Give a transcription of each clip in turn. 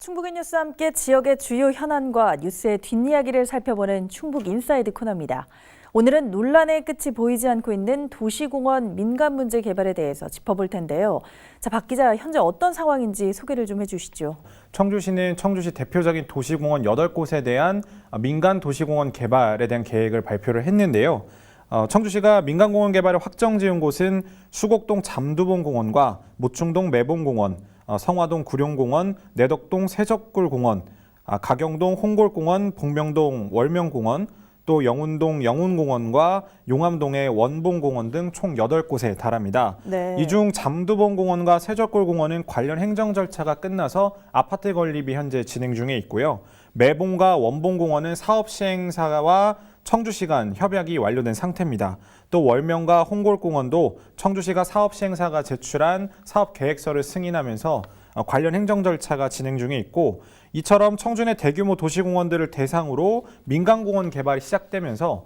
충북의 뉴스와 함께 지역의 주요 현안과 뉴스의 뒷이야기를 살펴보는 충북 인사이드 코너입니다. 오늘은 논란의 끝이 보이지 않고 있는 도시공원 민간 문제 개발에 대해서 짚어볼 텐데요. 자, 박 기자, 현재 어떤 상황인지 소개를 좀 해주시죠. 청주시는 청주시 대표적인 도시공원 8곳에 대한 민간 도시공원 개발에 대한 계획을 발표를 했는데요. 청주시가 민간공원 개발을 확정 지은 곳은 수곡동 잠두봉공원과 모충동 매봉공원, 성화동 구룡공원, 내덕동 세적굴공원, 가경동 홍골공원, 복명동 월명공원, 또 영운동 영운공원과 용암동의 원봉공원 등 총 8곳에 달합니다. 네. 이 중 잠두봉공원과 세적굴공원은 관련 행정 절차가 끝나서 아파트 건립이 현재 진행 중에 있고요. 매봉과 원봉공원은 사업 시행사와 청주시 간 협약이 완료된 상태입니다. 또 월명과 홍골공원도 청주시가 사업 시행사가 제출한 사업 계획서를 승인하면서 관련 행정 절차가 진행 중에 있고, 이처럼 청주 내 대규모 도시공원들을 대상으로 민간공원 개발이 시작되면서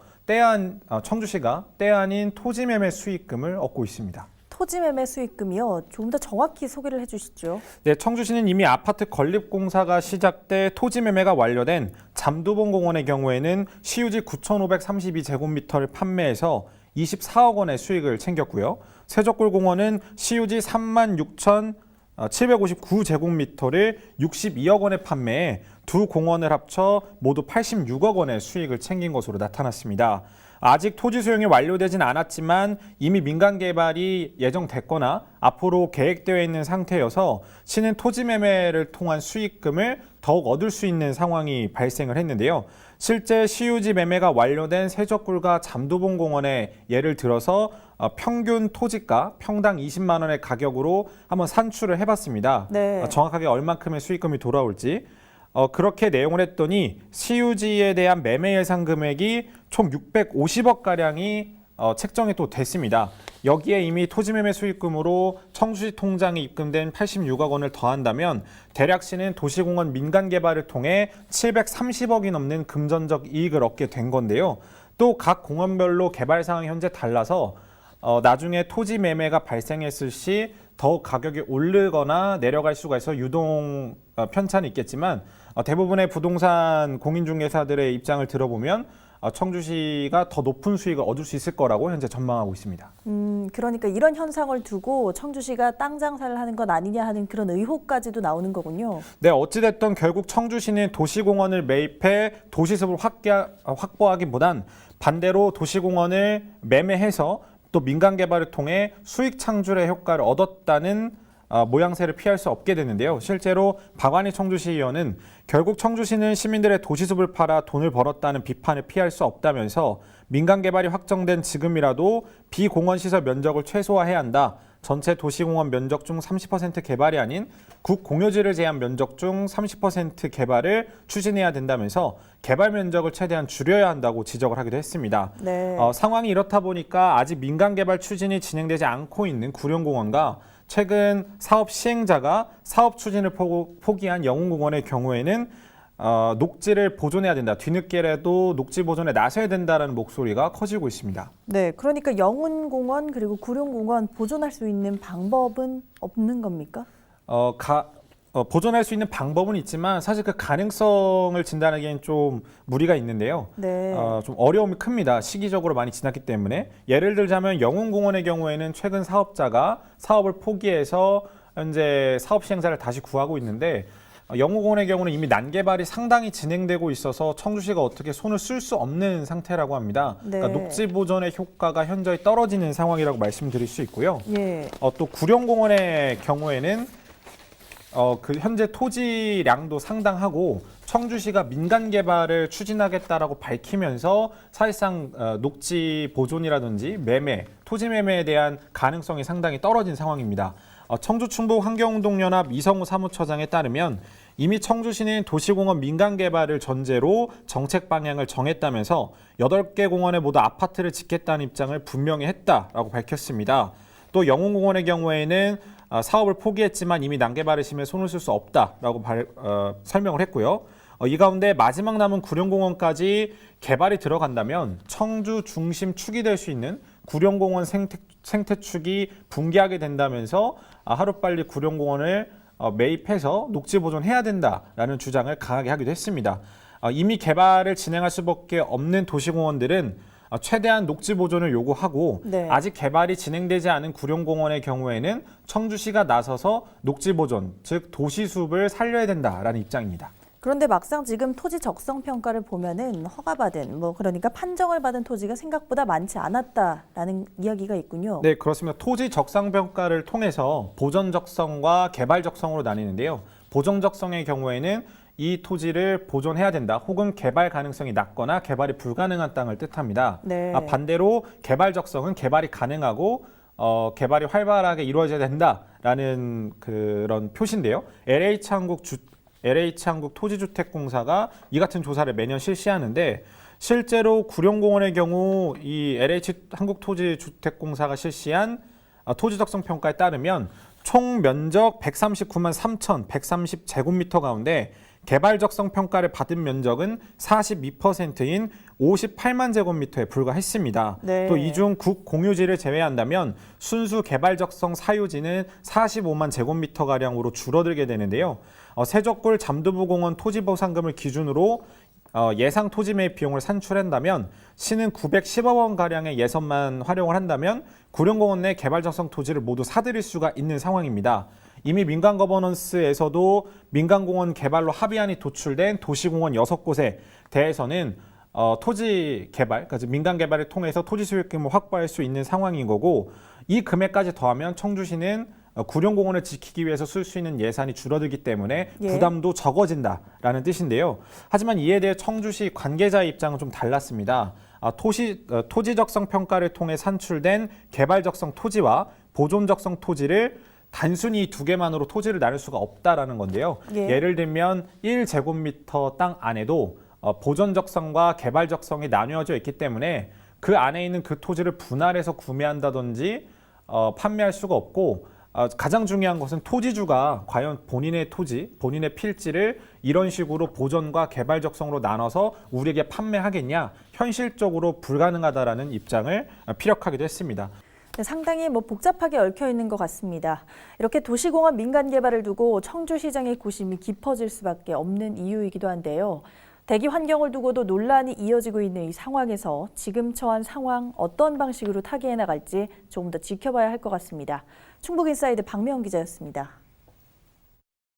청주시가 때 아닌 토지 매매 수익금을 얻고 있습니다. 토지 매매 수익금이요. 조금 더 정확히 소개를 해주시죠. 네, 청주시는 이미 아파트 건립 공사가 시작돼 토지 매매가 완료된 잠두봉공원의 경우에는 시유지 9,532제곱미터를 판매해서 24억 원의 수익을 챙겼고요. 세적굴공원은 시유지 36,759제곱미터를 62억 원에 판매해 두 공원을 합쳐 모두 86억 원의 수익을 챙긴 것으로 나타났습니다. 아직 토지 수용이 완료되진 않았지만 이미 민간 개발이 예정됐거나 앞으로 계획되어 있는 상태여서 시는 토지 매매를 통한 수익금을 더욱 얻을 수 있는 상황이 발생을 했는데요. 실제 시유지 매매가 완료된 세적굴과 잠두봉공원의 예를 들어서 평균 토지가 평당 20만 원의 가격으로 한번 산출을 해봤습니다. 네. 정확하게 얼만큼의 수익금이 돌아올지. 그렇게 내용을 했더니 시유지에 대한 매매 예상 금액이 총 650억가량이 책정이 또 됐습니다. 여기에 이미 토지 매매 수익금으로 청주시 통장에 입금된 86억 원을 더한다면 대략 시는 도시공원 민간 개발을 통해 730억이 넘는 금전적 이익을 얻게 된 건데요. 또 각 공원별로 개발 상황이 현재 달라서 나중에 토지 매매가 발생했을 시 더욱 가격이 오르거나 내려갈 수가 있어 유동 편차는 있겠지만 대부분의 부동산 공인중개사들의 입장을 들어보면 청주시가 더 높은 수익을 얻을 수 있을 거라고 현재 전망하고 있습니다. 그러니까 이런 현상을 두고 청주시가 땅 장사를 하는 것 아니냐 하는 그런 의혹까지도 나오는 거군요. 네, 어찌됐든 결국 청주시는 도시공원을 매입해 도시습을 확보하기보단 반대로 도시공원을 매매해서 또 민간 개발을 통해 수익 창출의 효과를 얻었다는 모양새를 피할 수 없게 되는데요. 실제로 박완희 청주시의원은 결국 청주시는 시민들의 도시숲을 팔아 돈을 벌었다는 비판을 피할 수 없다면서 민간 개발이 확정된 지금이라도 비공원 시설 면적을 최소화해야 한다. 전체 도시공원 면적 중 30% 개발이 아닌 국공유지를 제한 면적 중 30% 개발을 추진해야 된다면서 개발 면적을 최대한 줄여야 한다고 지적을 하기도 했습니다. 네. 상황이 이렇다 보니까 아직 민간 개발 추진이 진행되지 않고 있는 구룡공원과 최근 사업 시행자가 사업 추진을 포기한 영운공원의 경우에는 녹지를 보존해야 된다. 뒤늦게라도 녹지 보존에 나서야 된다는 목소리가 커지고 있습니다. 네, 그러니까 영운공원 그리고 구룡공원 보존할 수 있는 방법은 없는 겁니까? 보존할 수 있는 방법은 있지만 사실 그 가능성을 진단하기엔 좀 무리가 있는데요. 네. 좀 어려움이 큽니다. 시기적으로 많이 지났기 때문에. 예를 들자면 영운공원의 경우에는 최근 사업자가 사업을 포기해서 현재 사업 시행사를 다시 구하고 있는데 영운공원의 경우는 이미 난개발이 상당히 진행되고 있어서 청주시가 어떻게 손을 쓸 수 없는 상태라고 합니다. 네. 그러니까 녹지 보존의 효과가 현저히 떨어지는 상황이라고 말씀드릴 수 있고요. 예. 또 구룡공원의 경우에는 현재 토지량도 상당하고 청주시가 민간 개발을 추진하겠다라고 밝히면서 사실상 녹지 보존이라든지 매매, 토지 매매에 대한 가능성이 상당히 떨어진 상황입니다. 청주 충북 환경운동연합 이성우 사무처장에 따르면 이미 청주시는 도시공원 민간 개발을 전제로 정책 방향을 정했다면서 8개 공원에 모두 아파트를 짓겠다는 입장을 분명히 했다라고 밝혔습니다. 또 영운공원의 경우에는 사업을 포기했지만 이미 난개발의 심에 손을 쓸 수 없다라고 설명을 했고요. 이 가운데 마지막 남은 구룡공원까지 개발이 들어간다면 청주 중심 축이 될 수 있는 구룡공원 생태축이 붕괴하게 된다면서 하루빨리 구룡공원을 매입해서 녹지 보존해야 된다라는 주장을 강하게 하기도 했습니다. 이미 개발을 진행할 수밖에 없는 도시공원들은 최대한 녹지 보존을 요구하고 네. 아직 개발이 진행되지 않은 구룡공원의 경우에는 청주시가 나서서 녹지 보존, 즉 도시숲을 살려야 된다라는 입장입니다. 그런데 막상 지금 토지 적성 평가를 보면은 허가받은 그러니까 판정을 받은 토지가 생각보다 많지 않았다라는 이야기가 있군요. 네, 그렇습니다. 토지 적성 평가를 통해서 보전 적성과 개발 적성으로 나뉘는데요. 보전 적성의 경우에는 이 토지를 보존해야 된다 혹은 개발 가능성이 낮거나 개발이 불가능한 땅을 뜻합니다. 네. 반대로 개발 적성은 개발이 가능하고 개발이 활발하게 이루어져야 된다라는 그런 표시인데요. LH 한국 토지주택공사가 이 같은 조사를 매년 실시하는데 실제로 구룡공원의 경우 이 LH 한국토지주택공사가 실시한 토지 적성 평가에 따르면 총 면적 139만 3,130제곱미터 가운데 개발 적성 평가를 받은 면적은 42%인 58만 제곱미터에 불과했습니다. 네. 또 이 중 국공유지를 제외한다면 순수 개발 적성 사유지는 45만 제곱미터 가량으로 줄어들게 되는데요. 세적골 잠두부공원 토지보상금을 기준으로 예상 토지 매입 비용을 산출한다면 시는 910억 원 가량의 예산만 활용을 한다면 구룡공원 내 개발 적성 토지를 모두 사들일 수가 있는 상황입니다. 이미 민간 거버넌스에서도 민간공원 개발로 합의안이 도출된 도시공원 6곳에 대해서는 토지 개발, 그러니까 민간 개발을 통해서 토지 수익금을 확보할 수 있는 상황인 거고 이 금액까지 더하면 청주시는 구룡공원을 지키기 위해서 쓸 수 있는 예산이 줄어들기 때문에 예. 부담도 적어진다라는 뜻인데요. 하지만 이에 대해 청주시 관계자의 입장은 좀 달랐습니다. 토지 적성 평가를 통해 산출된 개발 적성 토지와 보존 적성 토지를 단순히 두 개만으로 토지를 나눌 수가 없다라는 건데요. 예. 예를 들면 1제곱미터 땅 안에도 보존 적성과 개발 적성이 나뉘어져 있기 때문에 그 안에 있는 그 토지를 분할해서 구매한다든지 판매할 수가 없고 가장 중요한 것은 토지주가 과연 본인의 토지, 본인의 필지를 이런 식으로 보존과 개발 적성으로 나눠서 우리에게 판매하겠냐 현실적으로 불가능하다라는 입장을 피력하기도 했습니다. 네, 상당히 복잡하게 얽혀 있는 것 같습니다. 이렇게 도시공원 민간 개발을 두고 청주시장의 고심이 깊어질 수밖에 없는 이유이기도 한데요. 대기 환경을 두고도 논란이 이어지고 있는 이 상황에서 지금 처한 상황 어떤 방식으로 타개해 나갈지 조금 더 지켜봐야 할 것 같습니다. 충북인사이드 박미영 기자였습니다.